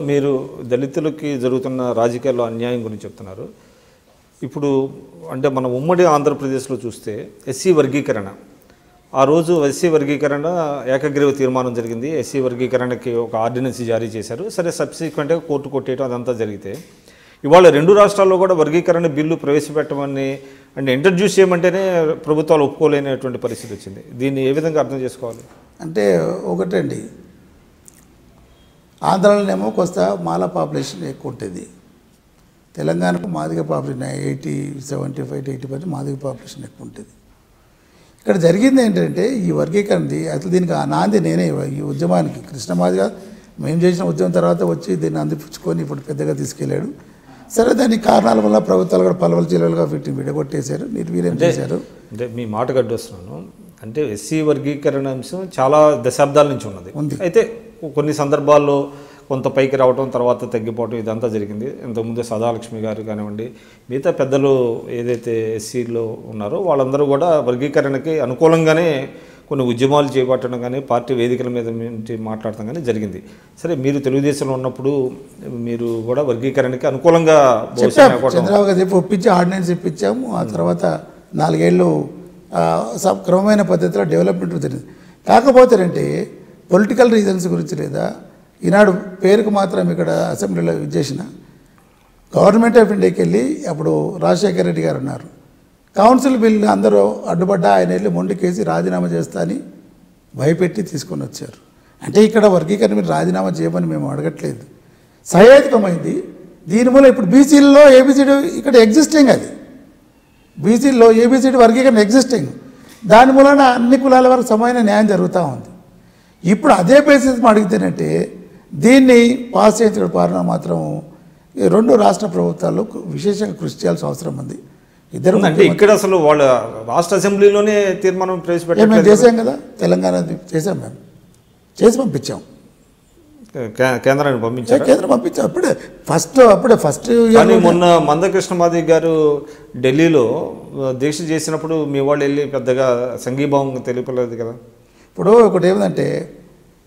మీరు దళితులకి జరుగుతున్న రాజకీయాల్లో అన్యాయం గురించి చెప్తున్నారు. ఇప్పుడు అంటే మన ఉమ్మడి ఆంధ్రప్రదేశ్లో చూస్తే ఎస్సీ వర్గీకరణ, ఆ రోజు ఎస్సీ వర్గీకరణ ఏకగ్రీవ తీర్మానం జరిగింది. ఎస్సీ వర్గీకరణకి ఒక ఆర్డినెన్స్ జారీ చేశారు. సరే, సబ్సిక్వెంట్గా కోర్టు కొట్టేయడం అదంతా జరిగితే ఇవాళ 2 రాష్ట్రాల్లో కూడా వర్గీకరణ బిల్లు ప్రవేశపెట్టమని అంటే ఇంట్రడ్యూస్ చేయమంటేనే ప్రభుత్వాలు ఒప్పుకోలేనటువంటి పరిస్థితి వచ్చింది. దీన్ని ఏ విధంగా అర్థం చేసుకోవాలి? అంటే ఒకటండి, ఆంధ్రాలోనేమో కొంత మాల పాపులేషన్ ఎక్కువ ఉంటుంది, తెలంగాణకు మాదిగ పాపులేషన్ 75-80% మాదిగ పాపులేషన్ ఎక్కువ ఉంటుంది. ఇక్కడ జరిగింది ఏంటంటే ఈ వర్గీకరణది అసలు దీనికి నాంది నేనే. ఈ ఉద్యమానికి కృష్ణమాదిగ మేము చేసిన ఉద్యమం తర్వాత వచ్చి దీన్ని అందిపుచ్చుకొని ఇప్పుడు పెద్దగా తీసుకెళ్ళాడు. సరే, దానికి కారణాల వల్ల ప్రభుత్వాలు కూడా పలవలు చిలవలుగా వీటిని విడగొట్టేశారు, నిర్వీర్యం చేశారు. అంటే మీ మాట గడ్డొస్తున్నాను అంటే ఎస్సీ వర్గీకరణ అంశం చాలా దశాబ్దాల నుంచి ఉన్నది. అయితే కొన్ని సందర్భాల్లో కొంత పైకి రావడం, తర్వాత తగ్గిపోవడం ఇదంతా జరిగింది. ఇంతకుముందు సదాలక్ష్మి గారు కానివ్వండి, మిగతా పెద్దలు ఏదైతే ఎస్సీలో ఉన్నారో వాళ్ళందరూ కూడా వర్గీకరణకి అనుకూలంగానే కొన్ని ఉద్యమాలు చేపట్టడం కానీ పార్టీ వేదికల మీద మాట్లాడటం కానీ జరిగింది. సరే, మీరు తెలుగుదేశంలో ఉన్నప్పుడు మీరు కూడా వర్గీకరణకి అనుకూలంగా చంద్రబాబు గారు చెప్పి ఒప్పించి ఆర్డినెన్స్ ఇప్పించాము. ఆ తర్వాత 4 ఏళ్ళు క్రమమైన పద్ధతిలో డెవలప్మెంట్ జరిగింది. కాకపోతేనంటే పొలిటికల్ రీజన్స్ గురించి లేదా ఈనాడు పేరుకు మాత్రం ఇక్కడ అసెంబ్లీలో చేసిన గవర్నమెంట్ ఆఫ్ ఇండియాకి వెళ్ళి అప్పుడు రాజశేఖర రెడ్డి గారు ఉన్నారు, కౌన్సిల్ బిల్లు అందరూ అడ్డుపడ్డా ఆయన వెళ్ళి మొండికేసి రాజీనామా చేస్తా అని భయపెట్టి తీసుకొని వచ్చారు. అంటే ఇక్కడ వర్గీకరణ మీరు రాజీనామా చేయమని మేము అడగట్లేదు, సహేతుకమైంది. దీని మూలం ఇప్పుడు బీసీల్లో ఏబిసిడి ఇక్కడ ఎగ్జిస్టింగ్, అది బీసీల్లో ఏబిసిడి వర్గీకరణ ఎగ్జిస్టింగ్, దాని మూలన అన్ని కులాల వరకు సమాన న్యాయం జరుగుతూ ఉంది. ఇప్పుడు అదే బేసిస్ అడిగితేనంటే దీన్ని పాస్ చేయించడం పాలన మాత్రం 2 రాష్ట్ర ప్రభుత్వాలు విశేషంగా కృషి చేయాల్సిన అవసరం ఉంది. ఇద్దరు అంటే ఇక్కడ అసలు వాళ్ళ రాష్ట్ర అసెంబ్లీలోనే తీర్మానం ప్రవేశపెట్టారు. మేము చేసాం కదా, తెలంగాణ చేసాం, మేము చేసి పంపించాం, కేంద్రానికి పంపించారు. కేంద్రం పంపించాం అప్పుడే ఫస్ట్. మొన్న మందకృష్ణ మాదిగ గారు ఢిల్లీలో దీక్ష చేసినప్పుడు మీ వాళ్ళు వెళ్ళి పెద్దగా సంఘీభావం తెలియలేదు కదా. ఇప్పుడు ఒకటి ఏమిటంటే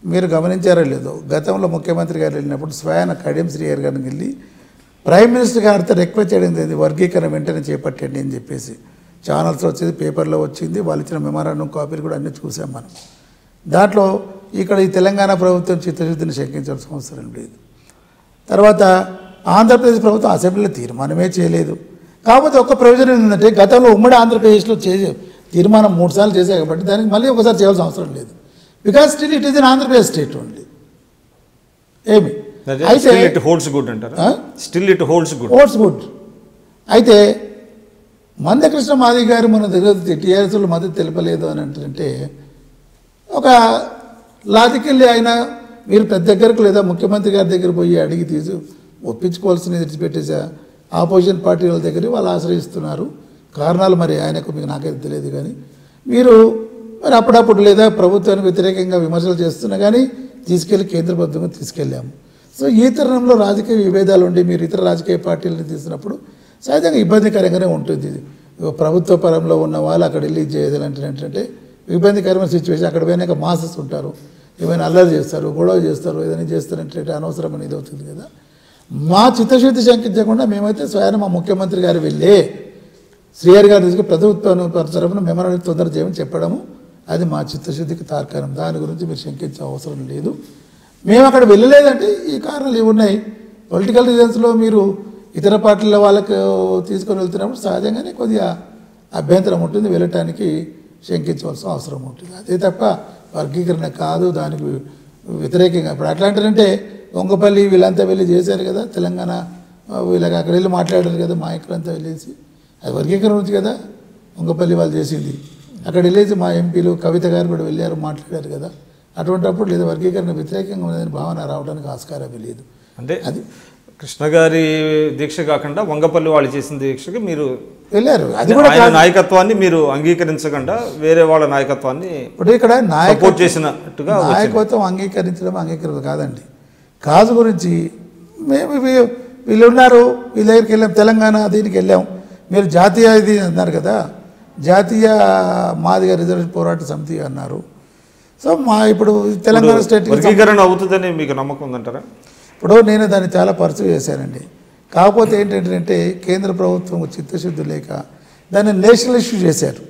మీరు గమనించారో లేదో, గతంలో ముఖ్యమంత్రి గారు వెళ్ళినప్పుడు స్వయాన కడియం శ్రీహరి గారిని వెళ్ళి ప్రైమ్ మినిస్టర్ గారితో రిక్వెస్ట్ చేయడం వర్గీకరణ వెంటనే చేపట్టండి అని చెప్పేసి ఛానల్స్లో వచ్చేది, పేపర్లో వచ్చింది, వాళ్ళు ఇచ్చిన మెమరాండం కాపీలు కూడా అన్నీ చూసాం మనం. దాంట్లో ఇక్కడ ఈ తెలంగాణ ప్రభుత్వం చిత్తశుద్ధిని శంకించాల్సిన అవసరం లేదు. తర్వాత ఆంధ్రప్రదేశ్ ప్రభుత్వం అసెంబ్లీలో తీర్మానమే చేయలేదు. కాకపోతే ఒక ప్రయోజనం ఏంటంటే గతంలో ఉమ్మడి ఆంధ్రప్రదేశ్లో తీర్మానం 3 సార్లు చేశాయి కాబట్టి దానికి మళ్ళీ ఒకసారి చేయాల్సిన అవసరం లేదు. Because still it is in Andhra Pradesh state only. ఏమి అయితే హోల్డ్స్ గుడ్ అంటారు, స్టిల్ ఇట్ హోల్డ్స్ గుడ్. అయితే మందకృష్ణ మాదిగ గారు మన దగ్గర టీఆర్ఎస్లో మద్దతు తెలపలేదు అని అంటే ఒక లాజికల్లీ ఆయన మీరు పెద్ద దగ్గరకు లేదా ముఖ్యమంత్రి గారి దగ్గర పోయి అడిగి ఒప్పించుకోవాల్సిన విడిచిపెట్టేసా ఆపోజిషన్ పార్టీ వాళ్ళ దగ్గర వాళ్ళు ఆశ్రయిస్తున్నారు. కారణాలు మరి ఆయనకు మీకు నాకైతే తెలియదు, కానీ మీరు మరి అప్పుడప్పుడు లేదా ప్రభుత్వానికి వ్యతిరేకంగా విమర్శలు చేస్తున్నా కానీ తీసుకెళ్ళి కేంద్రబద్ధంగా తీసుకెళ్ళాము. సో ఈ తరుణంలో రాజకీయ విభేదాలు ఉండి మీరు ఇతర రాజకీయ పార్టీలను తీసినప్పుడు సహజంగా ఇబ్బందికరంగానే ఉంటుంది. ప్రభుత్వ పరంలో ఉన్న వాళ్ళు అక్కడ వెళ్ళి చేయాలంటే ఏంటంటే ఇబ్బందికరమైన సిచ్యువేషన్. అక్కడ పోయినాక మాసెస్ ఉంటారు, ఏమైనా అల్లరి చేస్తారు, గొడవ చేస్తారు, ఏదైనా చేస్తారంటే అనవసరమైన ఇది అవుతుంది కదా. మా చిత్తశుద్ధి శంకించకుండా మేమైతే స్వయం మా ముఖ్యమంత్రి గారు వెళ్ళే శ్రీహరి గారు తీసుకుని ప్రభుత్వం తరఫున మెమరాండం తొందర చేయమని చెప్పడము అది మా చిత్తశుద్ధికి తార్కాణం. దాని గురించి మీరు శంకించే అవసరం లేదు. మేము అక్కడ వెళ్ళలేదంటే ఈ కారణాలు ఇవి ఉన్నాయి. పొలిటికల్ రీజన్స్లో మీరు ఇతర పార్టీల వాళ్ళకు తీసుకొని వెళ్తున్నప్పుడు సహజంగానే కొద్దిగా అభ్యంతరం ఉంటుంది, వెళ్ళటానికి శంకించవలసిన అవసరం ఉంటుంది. అదే తప్ప వర్గీకరణ కాదు, దానికి వ్యతిరేకంగా. ఇప్పుడు అట్లాంటిదంటే వంగపల్లి వీళ్ళంతా వెళ్ళి చేశారు కదా, తెలంగాణ వీళ్ళకి అక్కడ వెళ్ళి మాట్లాడారు కదా, మా ఇక్కడంతా వెళ్ళేసి అది వర్గీకరణ నుంచి కదా వంగపల్లి వాళ్ళు చేసింది. అక్కడ వెళ్ళేసి మా ఎంపీలు కవిత గారు కూడా వెళ్ళారు, మాట్లాడారు కదా. అటువంటిప్పుడు లేదా వర్గీకరణ వ్యతిరేకంగా ఉన్నదని భావన రావడానికి ఆస్కారం లేదు. అంటే అది కృష్ణ గారి దీక్ష కాకుండా వంగపల్లి వాళ్ళు చేసిన దీక్షకి మీరు వెళ్ళారు. అది కూడా నాయకత్వాన్ని మీరు అంగీకరించకుండా వేరే వాళ్ళ నాయకత్వాన్ని ఇప్పుడు ఇక్కడ సపోర్ట్ చేసినట్టుగా నాయకత్వం అంగీకరించడం కాదండి. కాజు గురించి మేము వీళ్ళు ఉన్నారు, వీళ్ళ దగ్గరికి వెళ్ళాం, తెలంగాణ దీనికి వెళ్ళాం. మీరు జాతీయ ఇది అన్నారు కదా, జాతీయ మాదిగ రిజర్వేషన్ పోరాట సమితి అన్నారు. సో మా ఇప్పుడు తెలంగాణ స్టేట్ వర్గీకరణ అవుతుందని మీకు నమ్మకం ఉందంటారా? ఇప్పుడు నేను దాన్ని చాలా పర్సూ చేశానండి. కాకపోతే ఏంటంటే కేంద్ర ప్రభుత్వం చిత్తశుద్ధి లేక దాన్ని నేషనల్ ఇష్యూ చేశారు.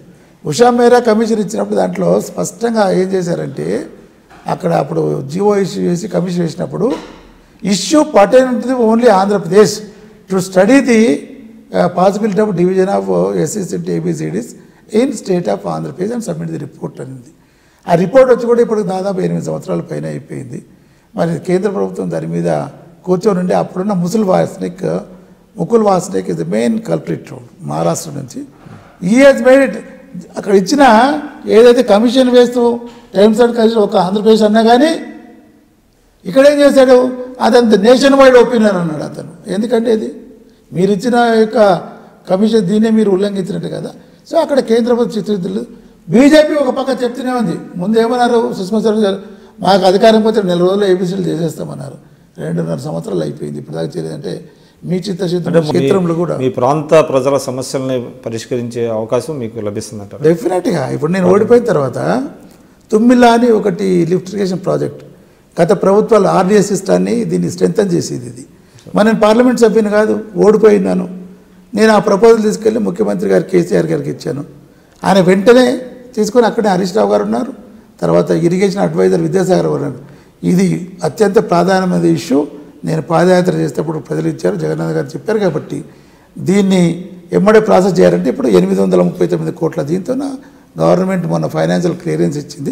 ఉషా మేరా కమిషన్ ఇచ్చినప్పుడు దాంట్లో స్పష్టంగా ఏం చేశారంటే అక్కడ అప్పుడు జియో ఇష్యూ చేసి కమిషన్ వేసినప్పుడు issue pertinent to only Andhra Pradesh to study the possibility of division of ఎస్సీస్ into ABCDs in state of Andhra Pradesh and submit the report అనేది. ఆ రిపోర్ట్ వచ్చి కూడా ఇప్పుడు దాదాపు 8 సంవత్సరాల పైన అయిపోయింది. మరి కేంద్ర ప్రభుత్వం దాని మీద కూర్చొని ఉండి అప్పుడున్న Mukul Wasnik is the main culprit Maharashtra నుంచి. ఈ హెజ్ మేడ్ ఇట్ అక్కడ ఇచ్చిన ఏదైతే కమిషన్ వేస్తూ టైమ్స్ అండ్ కండిషన్ ఒక ఆంధ్రప్రదేశ్ అన్నా కానీ ఇక్కడ ఏం చేశాడు, అదంత నేషన్ వైడ్ ఒపీనియన్ అన్నాడు అతను. ఎందుకంటే ఇది మీరు ఇచ్చిన యొక్క కమిషన్ దీన్నే మీరు ఉల్లంఘించినట్టు కదా. సో అక్కడ కేంద్ర ప్రభుత్వ చిత్తశుద్ధులు బీజేపీ ఒక పక్క చెప్తూనే ఉంది. ముందు ఏమన్నారు సుష్మా స్వరాజ్ గారు, మాకు అధికారం పోతే 4 రోజుల్లో ఏబీసీలు చేసేస్తామన్నారు. 2.5 సంవత్సరాలు అయిపోయింది, ఇప్పుడు దాకా చేయలేదంటే మీ చిత్తశుద్ధి క్షేత్రంలో కూడా మీ ప్రాంత ప్రజల సమస్యల్ని పరిష్కరించే అవకాశం మీకు లభిస్తుందంట. డెఫినెట్గా ఇప్పుడు నేను ఓడిపోయిన తర్వాత తుమ్మిలా అని ఒకటి లిఫ్ట్ ఇరిగేషన్ ప్రాజెక్ట్ గత ప్రభుత్వాలు ఆర్డీఎస్ సిస్టాన్ని దీన్ని స్ట్రెంథన్ చేసేది. ఇది మరి నేను పార్లమెంట్ సభ్యుని కాదు, ఓడిపోయినాను. నేను ఆ ప్రపోజల్ తీసుకెళ్ళి ముఖ్యమంత్రి గారు కేసీఆర్ గారికి ఇచ్చాను. ఆయన వెంటనే తీసుకొని అక్కడే హరీష్ రావు గారు ఉన్నారు, తర్వాత ఇరిగేషన్ అడ్వైజర్ విద్యాసాగర్ గారు ఉన్నారు. ఇది అత్యంత ప్రాధాన్యమైన ఇష్యూ. నేను పాదయాత్ర చేసేటప్పుడు ప్రజలు ఇచ్చారు, జగన్నాథ్ గారు చెప్పారు కాబట్టి దీన్ని ఎమ్మడే ప్రాసెస్ చేయాలంటే ఇప్పుడు 839 కోట్ల దీంతో గవర్నమెంట్ మొన్న ఫైనాన్షియల్ క్లియరెన్స్ ఇచ్చింది.